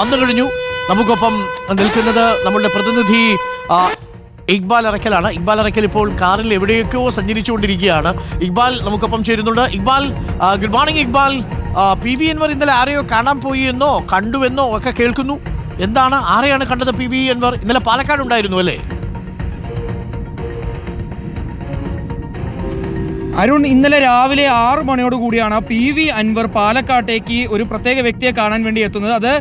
വന്നു കഴിഞ്ഞു. നമുക്കൊപ്പം നിൽക്കുന്നത് നമ്മളുടെ പ്രതിനിധി ഇക്ബാൽ അറക്കലാണ്. ഇക്ബാൽ അറക്കൽ ഇപ്പോൾ കാറിൽ എവിടെയൊക്കെയോ സഞ്ചരിച്ചുകൊണ്ടിരിക്കുകയാണ്. ഇക്ബാൽ നമുക്കൊപ്പം ചേരുന്നുണ്ട്. Iqbal, good morning Iqbal. PV Anwar ഇന്നലെ ആരെയോ കാണാൻ പോയി എന്നോ കണ്ടുവെന്നോ ഒക്കെ കേൾക്കുന്നു. എന്താണ്, ആരെയാണ് കണ്ടത് PV അൻവർ? ഇന്നലെ പാലക്കാട് ഉണ്ടായിരുന്നു അല്ലേ? അരുൺ, ഇന്നലെ രാവിലെ 6 മണിയോട് കൂടിയാണ് PV അൻവർ പാലക്കാട്ടേക്ക് ഒരു പ്രത്യേക വ്യക്തിയെ കാണാൻ വേണ്ടി എത്തുന്നത്. അത്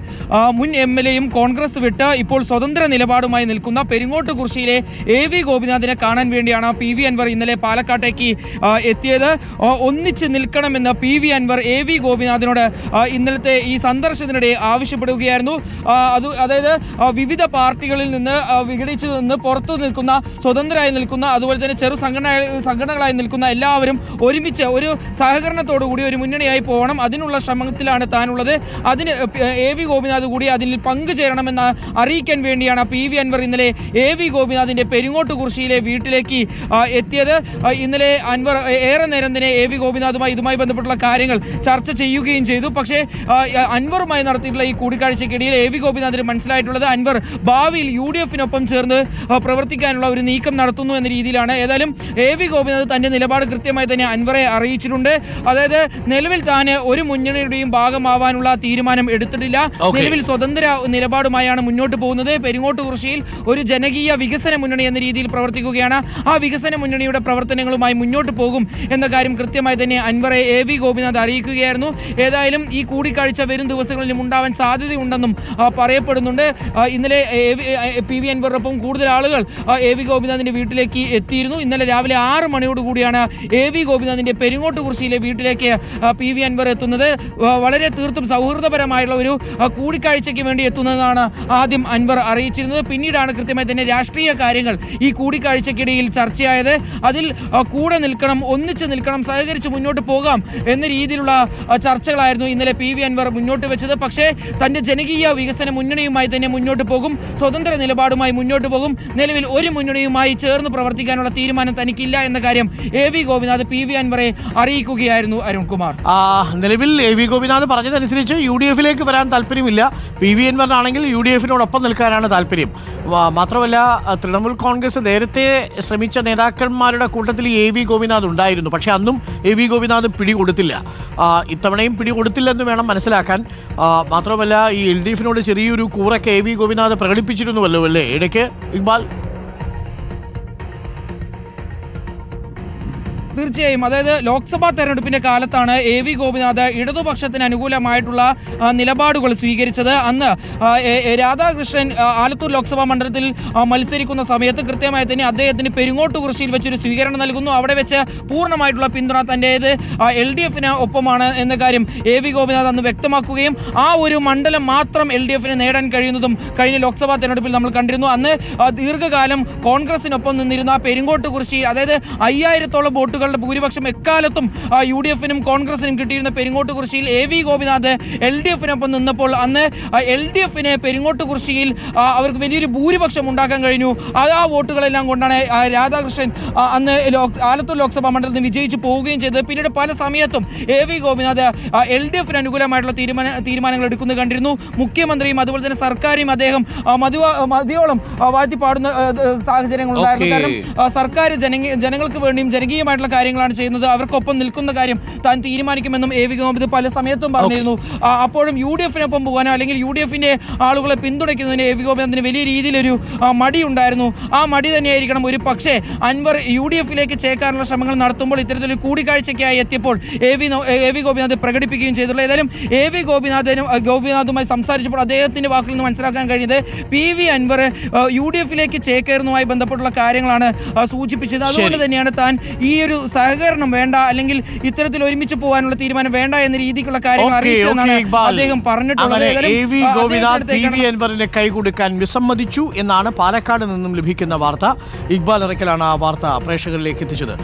മുൻ MLA-യും കോൺഗ്രസ് വിട്ട് ഇപ്പോൾ സ്വതന്ത്ര നിലപാടുമായി നിൽക്കുന്ന പെരിങ്ങോട്ടുകുറിശ്ശിയിലെ AV ഗോപിനാഥിനെ കാണാൻ വേണ്ടിയാണ് PV അൻവർ ഇന്നലെ പാലക്കാട്ടേക്ക് എത്തിയത്. ഒന്നിച്ച് നിൽക്കണമെന്ന് PV അൻവർ AV ഗോപിനാഥിനോട് ഇന്നലത്തെ ഈ സന്ദർശനത്തിനിടെ ആവശ്യപ്പെടുകയായിരുന്നു. അതായത് വിവിധ പാർട്ടികളിൽ നിന്ന് വിഘടിച്ചു നിന്ന് പുറത്തു നിൽക്കുന്ന, സ്വതന്ത്രരായി നിൽക്കുന്ന, അതുപോലെ തന്നെ ചെറു സംഘടനകളായി നിൽക്കുന്ന എല്ലാവരും ഒരുമിച്ച് ഒരു സഹകരണത്തോടുകൂടി ഒരു മുന്നണിയായി പോകണം. അതിനുള്ള ശ്രമത്തിലാണ് താനുള്ളത്. അതിന് AV ഗോപിനാഥ് കൂടി അതിൽ പങ്കുചേരണമെന്ന് അറിയിക്കാൻ വേണ്ടിയാണ് PV അൻവർ ഇന്നലെ AV ഗോപിനാഥിന്റെ പെരിങ്ങോട്ടുകുറിശ്ശിയിലെ വീട്ടിലേക്ക് എത്തിയത്. ഇന്നലെ അൻവർ ഏറെ നേരം തന്നെ AV ഗോപിനാഥുമായി ഇതുമായി ബന്ധപ്പെട്ടുള്ള കാര്യങ്ങൾ ചർച്ച ചെയ്യുകയും ചെയ്തു. പക്ഷേ അൻവറുമായി നടത്തിയിട്ടുള്ള ഈ കൂടിക്കാഴ്ചയ്ക്കിടയിൽ AV ഗോപിനാഥിന് മനസ്സിലായിട്ടുള്ളത് അൻവർ ഭാവിയിൽ UDF-നൊപ്പം ചേർന്ന് പ്രവർത്തിക്കാനുള്ള ഒരു നീക്കം നടത്തുന്നു എന്ന രീതിയിലാണ്. ഏതായാലും AV ഗോപിനാഥ് തന്റെ നിലപാട് കൃത്യമായി തന്നെ അൻവറെ അറിയിച്ചിട്ടുണ്ട്. അതായത് നിലവിൽ താന് ഒരു മുന്നണിയുടെയും ഭാഗമാവാനുള്ള തീരുമാനം എടുത്തിട്ടില്ല. നിലവിൽ സ്വതന്ത്ര നിലപാടുമായാണ് മുന്നോട്ട് പോകുന്നത്. പെരിങ്ങോട്ടുകുറിശ്ശിയിൽ ഒരു ജനകീയ വികസന മുന്നണി എന്ന രീതിയിൽ പ്രവർത്തിക്കുകയാണ്. ആ വികസന മുന്നണിയുടെ പ്രവർത്തനങ്ങളുമായി മുന്നോട്ട് പോകും എന്ന കാര്യം കൃത്യമായി തന്നെ അൻവറെ AV ഗോപിനാഥ് അറിയിക്കുകയായിരുന്നു. ഏതായാലും ഈ കൂടിക്കാഴ്ച വരും ദിവസങ്ങളിലും ഉണ്ടാവാൻ സാധ്യതയുണ്ടെന്നും പറയപ്പെടുന്നുണ്ട്. ഇന്നലെ PV അൻവറിനൊപ്പം കൂടുതൽ ആളുകൾ AV ഗോപിനാഥിന്റെ വീട്ടിലേക്ക് എത്തിയിരുന്നു. ഇന്നലെ രാവിലെ 6 മണിയോട് കൂടിയാണ് AV ഗോപിനാഥിന്റെ പെരിങ്ങോട്ടുകുറിശ്ശിയിലെ വീട്ടിലേക്ക് PV അൻവർ എത്തുന്നത്. വളരെ തീർത്തും സൗഹൃദപരമായുള്ള ഒരു കൂടിക്കാഴ്ചയ്ക്ക് വേണ്ടി എത്തുന്നതാണ് ആദ്യം അൻവർ അറിയിച്ചിരുന്നത്. പിന്നീടാണ് കൃത്യമായി തന്നെ രാഷ്ട്രീയ കാര്യങ്ങൾ ഈ കൂടിക്കാഴ്ചയ്ക്കിടയിൽ ചർച്ചയായത്. അതിൽ കൂടെ നിൽക്കണം, ഒന്നിച്ച് നിൽക്കണം, സഹകരിച്ച് മുന്നോട്ട് പോകാം എന്ന രീതിയിലുള്ള ചർച്ചകളായിരുന്നു ഇന്നലെ PV അൻവർ മുന്നോട്ട് വെച്ചത്. പക്ഷേ തന്റെ ജനകീയ വികസന മുന്നണിയുമായി തന്നെ മുന്നോട്ട് പോകും, സ്വതന്ത്ര നിലപാടുമായി മുന്നോട്ട് പോകും. നിലവിൽ ഒരു മുന്നണിയുമായി ചേർന്ന് പ്രവർത്തിക്കാനുള്ള തീരുമാനം തനിക്കില്ല എന്ന കാര്യം AV ഗോപിനാഥ് PV അൻവറെ അറിയിക്കുകയായിരുന്നു. അരുൺകുമാർ, നിലവിൽ AV ഗോപിനാഥ് പറഞ്ഞതനുസരിച്ച് UDF-ലേക്ക് വരാൻ താല്പര്യമില്ല. PV അൻവറിനാണെങ്കിൽ UDF-നോടൊപ്പം നിൽക്കാനാണ് താല്പര്യം. മാത്രമല്ല, തൃണമൂൽ കോൺഗ്രസ് നേരത്തെ ശ്രമിച്ച നേതാക്കന്മാരുടെ കൂട്ടത്തിൽ AV ഗോപിനാഥ് ഉണ്ടായിരുന്നു. പക്ഷെ അന്നും AV ഗോപിനാഥ് പിടികൊടുത്തില്ല. ഇത്തവണയും പിടികൊടുത്തില്ലെന്ന് വേണം മനസ്സിലാക്കാൻ. മാത്രമല്ല, ഈ LDF-നോട് ചെറിയൊരു കൂറൊക്കെ AV ഗോപിനാഥ് പ്രകടിപ്പിച്ചിരുന്നുവല്ലോ അല്ലേ ഇടയ്ക്ക് ഇക്ബാൽ? തീർച്ചയായും. അതായത് ലോക്സഭാ തെരഞ്ഞെടുപ്പിന്റെ കാലത്താണ് AV ഗോപിനാഥ് ഇടതുപക്ഷത്തിന് അനുകൂലമായിട്ടുള്ള നിലപാടുകൾ സ്വീകരിച്ചത്. അന്ന് രാധാകൃഷ്ണൻ ആലത്തൂർ ലോക്സഭാ മണ്ഡലത്തിൽ മത്സരിക്കുന്ന സമയത്ത് കൃത്യമായി തന്നെ അദ്ദേഹത്തിന് പെരിങ്ങോട്ടുകുറിശ്ശിയിൽ വെച്ചൊരു സ്വീകരണം നൽകുന്നു. അവിടെ വെച്ച് പൂർണ്ണമായിട്ടുള്ള പിന്തുണ തൻ്റേത് LDF-ന് ഒപ്പമാണ് എന്ന കാര്യം AV ഗോപിനാഥ് അന്ന് വ്യക്തമാക്കുകയും ആ ഒരു മണ്ഡലം മാത്രം LDF-ന് നേടാൻ കഴിയുന്നതും കഴിഞ്ഞ ലോക്സഭാ തെരഞ്ഞെടുപ്പിൽ നമ്മൾ കണ്ടിരുന്നു. അന്ന് ദീർഘകാലം കോൺഗ്രസിനൊപ്പം നിന്നിരുന്ന പെരിങ്ങോട്ടുകുറിശ്ശി, അതായത് 5000-ഓളം വോട്ടുകൾ ഭൂരിപക്ഷം എക്കാലത്തും UDF-നും കോൺഗ്രസിനും കിട്ടിയിരുന്ന പെരിങ്ങോട്ടുകുറിശ്ശിയിൽ AV ഗോപിനാഥ് LDF-നൊപ്പം നിന്നപ്പോൾ അന്ന് LDF-ന് പെരിങ്ങോട്ടുകുറിശ്ശിയിൽ അവർക്ക് വലിയൊരു ഭൂരിപക്ഷം ഉണ്ടാക്കാൻ കഴിഞ്ഞു. ആ വോട്ടുകളെല്ലാം കൊണ്ടാണ് രാധാകൃഷ്ണൻ അന്ന് ആലത്തൂർ ലോക്സഭാ മണ്ഡലത്തിൽ വിജയിച്ചു പോവുകയും ചെയ്തത്. പിന്നീട് പല സമയത്തും AV ഗോപിനാഥ് LDF-ന് അനുകൂലമായിട്ടുള്ള തീരുമാനങ്ങൾ എടുക്കുന്നത് കണ്ടിരുന്നു. മുഖ്യമന്ത്രിയും അതുപോലെ തന്നെ സർക്കാരെയും അദ്ദേഹം മതിയോളം വാഴ്ത്തിപ്പാടുന്ന സാഹചര്യങ്ങളുണ്ടായിരുന്നു. കാരണം സർക്കാർ ജനങ്ങൾക്ക് വേണ്ടിയും ജനകീയമായിട്ടുള്ള കാര്യങ്ങളാണ് ചെയ്യുന്നത്, അവർക്കൊപ്പം നിൽക്കുന്ന കാര്യം താൻ തീരുമാനിക്കുമെന്നും AV ഗോപിനാഥ് പല സമയത്തും പറഞ്ഞിരുന്നു. അപ്പോഴും UDF-നൊപ്പം പോകാനോ അല്ലെങ്കിൽ UDF-ന്റെ ആളുകളെ പിന്തുണയ്ക്കുന്നതിന് AV ഗോപിനാഥിന് വലിയ രീതിയിലൊരു മടി ഉണ്ടായിരുന്നു. ആ മടി തന്നെയായിരിക്കണം ഒരു പക്ഷേ അൻവർ UDF-ലേക്ക് ചേക്കാനുള്ള ശ്രമങ്ങൾ നടത്തുമ്പോൾ ഇത്തരത്തിലൊരു കൂടിക്കാഴ്ചയ്ക്കായി എത്തിയപ്പോൾ AV ഗോപിനാഥ് പ്രകടിപ്പിക്കുകയും ചെയ്തിട്ടുള്ളത്. ഏതായാലും AV ഗോപിനാഥുമായി സംസാരിച്ചപ്പോൾ അദ്ദേഹത്തിന്റെ വാക്കിൽ നിന്ന് മനസ്സിലാക്കാൻ കഴിഞ്ഞത് PV അൻവർ UDF-ലേക്ക് ചേക്കേറുന്നതുമായി ബന്ധപ്പെട്ടുള്ള കാര്യങ്ങളാണ് സൂചിപ്പിച്ചത്. അതുകൊണ്ട് തന്നെയാണ് താൻ ഈ ഒരു സഹകരണം വേണ്ട, അല്ലെങ്കിൽ ഇത്തരത്തിൽ ഒരുമിച്ച് പോകാനുള്ള തീരുമാനം വേണ്ട എന്ന രീതിക്കുള്ള കാര്യങ്ങൾ അറിയിച്ചതെന്നാണ് അദ്ദേഹം പറഞ്ഞിട്ടുള്ളത്. AV ഗോപിനാഥ് PV അൻവറിനെ കൈകൊടുക്കാൻ വിസമ്മതിച്ചു എന്നാണ് പാലക്കാട് നിന്നും ലഭിക്കുന്ന വാർത്ത. ഇക്ബാൽ അറക്കലാണ് ആ വാർത്ത പ്രേക്ഷകരിലേക്ക് എത്തിച്ചത്.